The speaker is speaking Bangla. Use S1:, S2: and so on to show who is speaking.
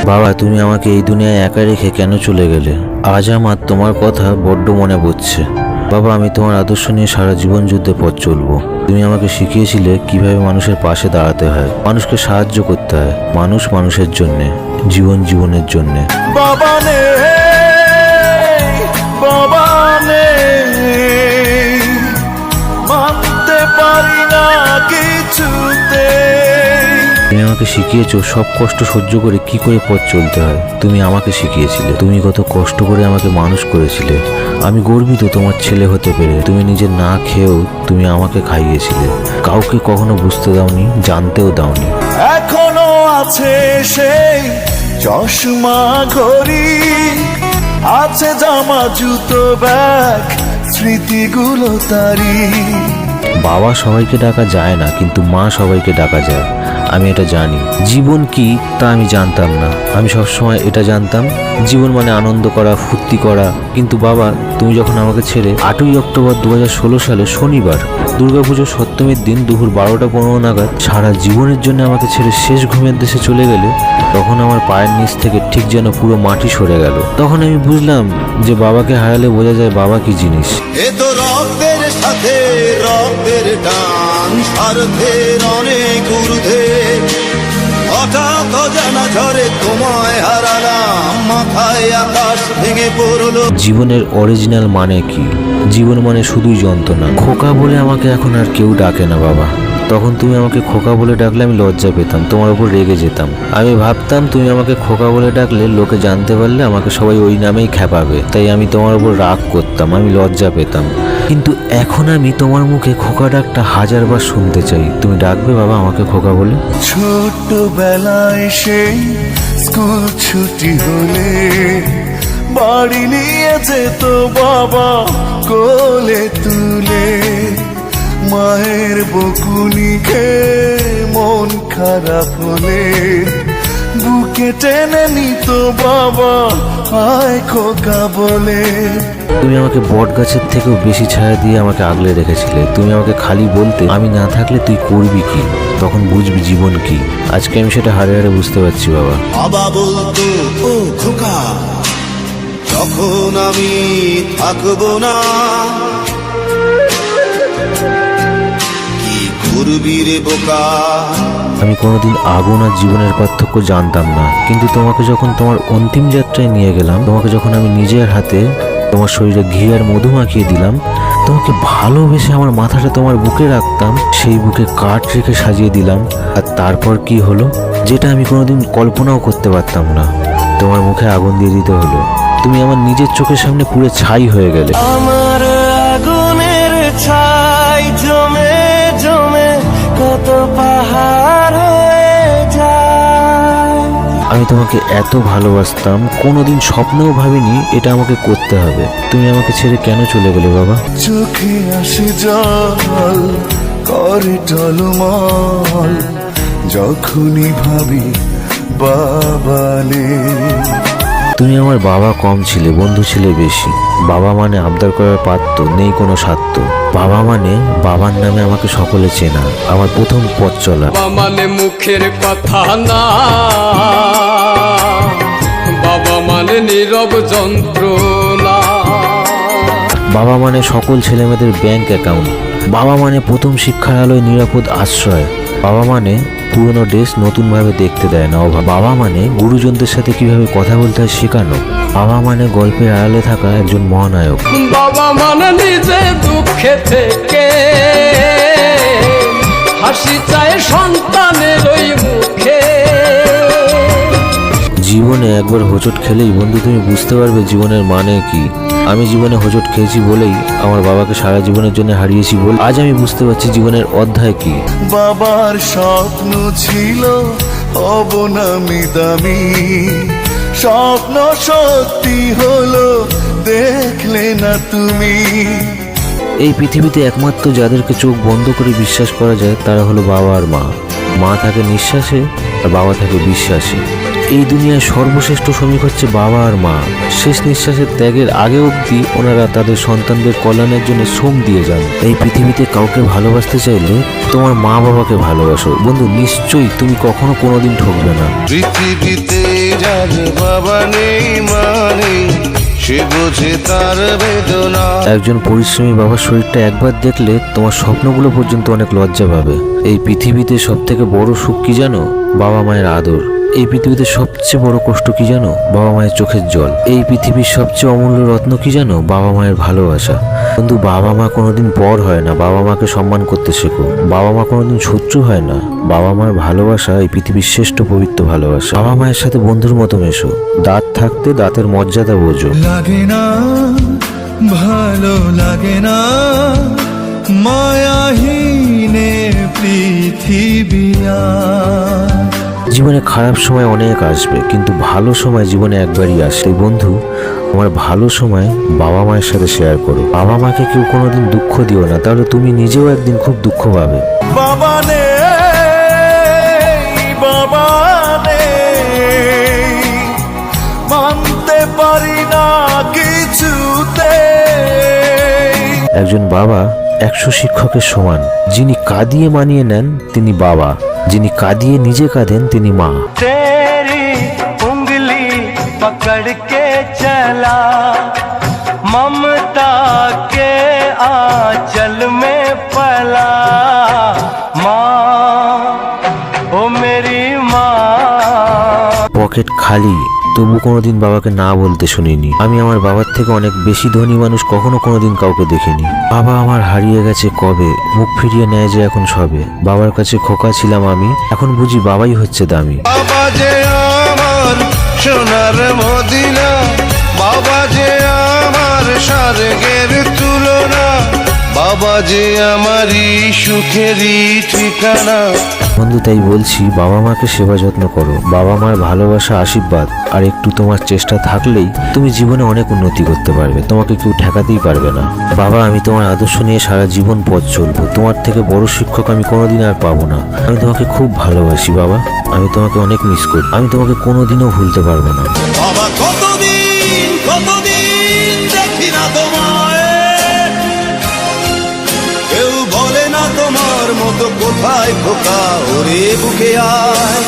S1: বাবা, তুমি আমাকে এই দুনিয়ায় একা রেখে কেন চলে গেলে? আজ আমার তোমার কথা বড্ড মনে পড়ছে। বাবা, আমি তোমার আদর্শ নিয়ে সারা জীবন যুদ্ধে পথ চলবো। তুমি আমাকে শিখিয়েছিলে কিভাবে মানুষের পাশে দাঁড়াতে হয়, মানুষকে সাহায্য করতে হয়, মানুষ মানুষের জন্যে, জীবন জীবনের জন্যে।
S2: বাবা নে, বাবা নে, মানতে পারি না কিছুতে।
S1: তুমি আমাকে শিখিয়েছো সব কষ্ট সহ্য করে কি করে পথ চলতে হয়। তুমি আমাকে শিখিয়েছিলে, তুমি কত কষ্ট করে আমাকে মানুষ করেছিলে। আমি গর্বিত তোমার ছেলে হতে পেরে। তুমি নিজে না খেয়েও তুমি আমাকে খাইয়েছিলে। কাউকে কখনো বুঝতে দাওনি, জানতেও দাওনি।
S2: এখনো আছে সেই চশমা ঘড়ি, আছে জামা জুতো ব্যাগ, স্মৃতিগুলো তারি।
S1: বাবা সবাইকে ডাকা যায় না, কিন্তু মা সবাইকে ডাকা যায়। আমি এটা জানি। জীবন কি তা আমি জানতাম না। আমি সবসময় এটা জানতাম জীবন মানে আনন্দ করা, ফুর্তি করা। কিন্তু বাবা, তুমি যখন আমাকে ছেড়ে 8ই অক্টোবর 2016 সালে শনিবার দুর্গাপুজোর সপ্তমীর দিন দুপুর 12টা 15 নাগাদ সারা জীবনের জন্য আমাকে ছেড়ে শেষ ঘুমের দেশে চলে গেলে, তখন আমার পায়ের নিচ থেকে ঠিক যেন পুরো মাটি সরে গেল। তখন আমি বুঝলাম যে বাবাকে হারালে বোঝা যায় বাবা কি জিনিস।
S2: এ তো রক্তের সাথে রক্তের টান, স্বার্থের অনেক ঊর্ধ্বে। হঠাৎ জানা ঝরে তোমায় হারালাম, মাথায় আকাশ ভেঙে পড়লো।
S1: জীবনের অরিজিনাল মানে কি? জীবন মানে শুধুই যন্ত্রণা। খোকা বলে আমাকে এখন আর কেউ ডাকে না বাবা। তখন তুমি আমাকে খোকা বলে ডাকলে আমি লজ্জা পেতাম, তোমার উপর রেগে যেতাম। আমি ভাবতাম তুমি আমাকে খোকা বলে ডাকলে লোকে জানতে পারলে আমাকে সবাই ওই নামেই খেপাবে, তাই আমি তোমার উপর রাগ করতাম, আমি লজ্জা পেতাম। কিন্তু এখন আমি তোমার মুখে খোকা ডাকটা 1000বার শুনতে চাই। তুমি ডাকবে বাবা আমাকে খোকা বলে?
S2: ছোট্টবেলায় সেই স্কুল ছুটি হলে বাড়ি নিয়ে যেত বাবা কোলে তুলে। মায়ের বকুনি খেয়ে মন খারাপ হলে বুকে টেনে নিত বাবা আয় খোকা বলে।
S1: তুমি আমাকে বট গাছের থেকেও বেশি ছায়া দিয়ে আমাকে আগলে রেখেছিলে। তুমি আমাকে খালি বলতে আমি না থাকলে তুই করবি কি, তখন বুঝবি জীবন কি। আজকে আমি সেটা হারে হারে বুঝতে পারছি বাবা।
S2: বাবা বলতো ও খোকা, যখন আমি থাকবো না কি করবি রে বোকা।
S1: আমি কোনোদিন আগুন আর জীবনের পার্থক্য জানতাম না, কিন্তু তোমাকে যখন তোমার অন্তিম যাত্রায় নিয়ে গেলাম, তোমাকে যখন আমি নিজের হাতে তোমার শরীরে ঘি আর মধু মাখিয়ে দিলাম, তোমাকে ভালোবেসে আমার মাথাটা তোমার বুকে রাখতাম, সেই বুকে কাঠ রেখে সাজিয়ে দিলাম। আর তারপর কি হলো, যেটা আমি কোনোদিন কল্পনাও করতে পারতাম না। তোমার মুখে আগুন দিয়ে দিতে হলো। তুমি আমার নিজের চোখের সামনে পুরো ছাই হয়ে গেলে।
S2: আমার আগুনের ছাই জমে জমে কত পাহাড় হয়ে যায়।
S1: আমি তোমাকে এত ভালোবাসতাম, কোনোদিন স্বপ্নেও ভাবিনি এটা আমাকে করতে হবে। তুমি আমাকে ছেড়ে কেন চলে গেলে বাবা?
S2: চোখে আসে জল করে টলমল, যখনই ভাবি বাবালে।
S1: তুমি আমার বাবা কম ছিলে, বন্ধু ছিলে বেশি। বাবা মানে আবদার করার পাত্র, নেই কোনো স্বার্থ। বাবা মানে বাবার নামে আমাকে সকলে চেনা, আমার প্রথম পথ চলা।
S3: বাবা মানে মুখের কথা না, বাবা মানে নীরব যন্ত্রণা।
S1: বাবা মানে সকল ছেলেমেয়েদের ব্যাংক অ্যাকাউন্ট। বাবা মানে প্রথম শিক্ষার আলোয় নিরাপদ আশ্রয়। বাবা মানে পুরনো ড্রেস নতুনভাবে দেখতে দেয় না অভাব। বাবা মানে গুরুজনদের সাথে কিভাবে কথা বলতে হয় শেখানো। বাবা মানে গল্পের আড়ালে থাকা একজন মহানায়ক।
S3: বাবা মানে নিজে দুঃখে থেকে হাসি চায় সন্তানের ওই মুখে।
S1: জীবনে একবার হোঁচট খেলেই বন্ধু তুমি বুঝতে পারবে জীবনের মানে কি। আমি জীবনে হোঁচট খেয়েছি বলেই, আমার বাবাকে সারা জীবনের জন্য হারিয়েছি বলে আজ আমি বুঝতে পারছি জীবনের অধ্যায় কি।
S2: বাবার স্বপ্ন ছিল অবনামি দামি, স্বপ্ন সত্যি হলো দেখলে না তুমি।
S1: এই পৃথিবীতে একমাত্র যাদেরকে চোখ বন্ধ করে বিশ্বাস করা যায় তারা হলো বাবা আর মা। মা থাকে নিঃশ্বাসে আর বাবা থাকে বিশ্বাসে। এই দুনিয়ায় সর্বশ্রেষ্ঠ শ্রমিক হচ্ছে বাবা আর মা। শেষ নিঃশ্বাসের ত্যাগের আগে অবধি ওনারা তাদের সন্তানদের কল্যাণের জন্য শ্রম দিয়ে যান। এই পৃথিবীতে কাউকে ভালোবাসতে চাইলে তোমার মা বাবাকে ভালোবাসো বন্ধু, নিশ্চয়ই তুমি কখনো কোনোদিন ঠকবে না।
S2: পৃথিবীতে যার বাবা নেই মা নেই, সে বোঝে তার বেদনা।
S1: একজন পরিশ্রমী বাবার শরীরটা একবার দেখলে তোমার স্বপ্নগুলো পর্যন্ত অনেক লজ্জা পাবে। এই পৃথিবীতে সব থেকে বড় সুখ কি জানো? বাবা মায়ের আদর। এই পৃথিবীতে সবচেয়ে বড় কষ্ট কি জানো? বাবা মায়ের চোখের জল। এই পৃথিবীর সবচেয়ে অমূল্য রত্ন কি জানো? বাবা মায়ের ভালোবাসা। বন্ধু, বাবা মা কোনোদিন পর হয় না, বাবা মাকে সম্মান করতে শেখো। বাবা মা কোনোদিন শত্রু হয় না, বাবা মার ভালোবাসা এই পৃথিবীর শ্রেষ্ঠ পবিত্র ভালোবাসা। বাবা মায়ের সাথে বন্ধুর মতো মেশো, দাঁত থাকতে দাঁতের মর্যাদা বোঝো।
S2: লাগে না ভালো লাগে না মায়াহীনে পৃথিবী আর।
S1: জীবনে খারাপ সময় অনেক আসবে, কিন্তু ভালো সময় জীবনে একবারই আসে। তাই বন্ধু, তোমার ভালো সময় বাবা মায়ের সাথে শেয়ার করো। বাবা মাকে কেউ কোনোদিন দুঃখ দিও না, তাহলে তুমি নিজেও একদিন খুব দুঃখ পাবে।
S2: বাবা নেই, বাবা নেই, মানতে পারি না কিছুতে।
S1: একজন বাবা 100 শিক্ষকের সমান। যিনি কাঁদিয়ে মানিয়ে নেন তিনি বাবা, যিনি কাঁদিয়ে নিজে কাঁদেন তিনি মা।
S4: तेरी उंगली पकड़ के चला, ममता के आंचल में पला, माँ ओ मेरी माँ।
S1: পকেট খালি, তবু কোনোদিন বাবাকে না বলতে শুনিনি। আমি আমার বাবার থেকে অনেক বেশি ধনী মানুষ কখনো কোনোদিন কাউকে দেখিনি। বাবা আমার হারিয়ে গেছে কবে, মুখ ফিরিয়ে নেয় যে এখন সবে। বাবার কাছে খোকা ছিলাম আমি, এখন বুঝি বাবাই হচ্ছে দামি।
S2: বাবা যে আমার সোনার মদিনা, বাবা যে আমার স্বর্গের তুলনা, বাবা যে আমারই সুখেরই ঠিকানা।
S1: বন্ধু, তাই বলছি বাবা মাকে সেবা যত্ন করো। বাবা মার ভালোবাসা আশীর্বাদ আর একটু তোমার চেষ্টা থাকলেই তুমি জীবনে অনেক উন্নতি করতে পারবে। তোমাকে কেউ ঠেকাতেই পারবে না। বাবা, আমি তোমার আদর্শ নিয়ে সারা জীবন পথ চলবো। তোমার থেকে বড় শিক্ষক আমি কোনোদিন আর পাবো না। আমি তোমাকে খুব ভালোবাসি বাবা, আমি তোমাকে অনেক মিস করি। আমি তোমাকে কোনোদিনও ভুলতে পারবো না।
S2: বাবা কতদিন দেখি না তোমায়, কেউ বলে না তোমার মতো কোথায় খোকা, ওরে বুকে আয়।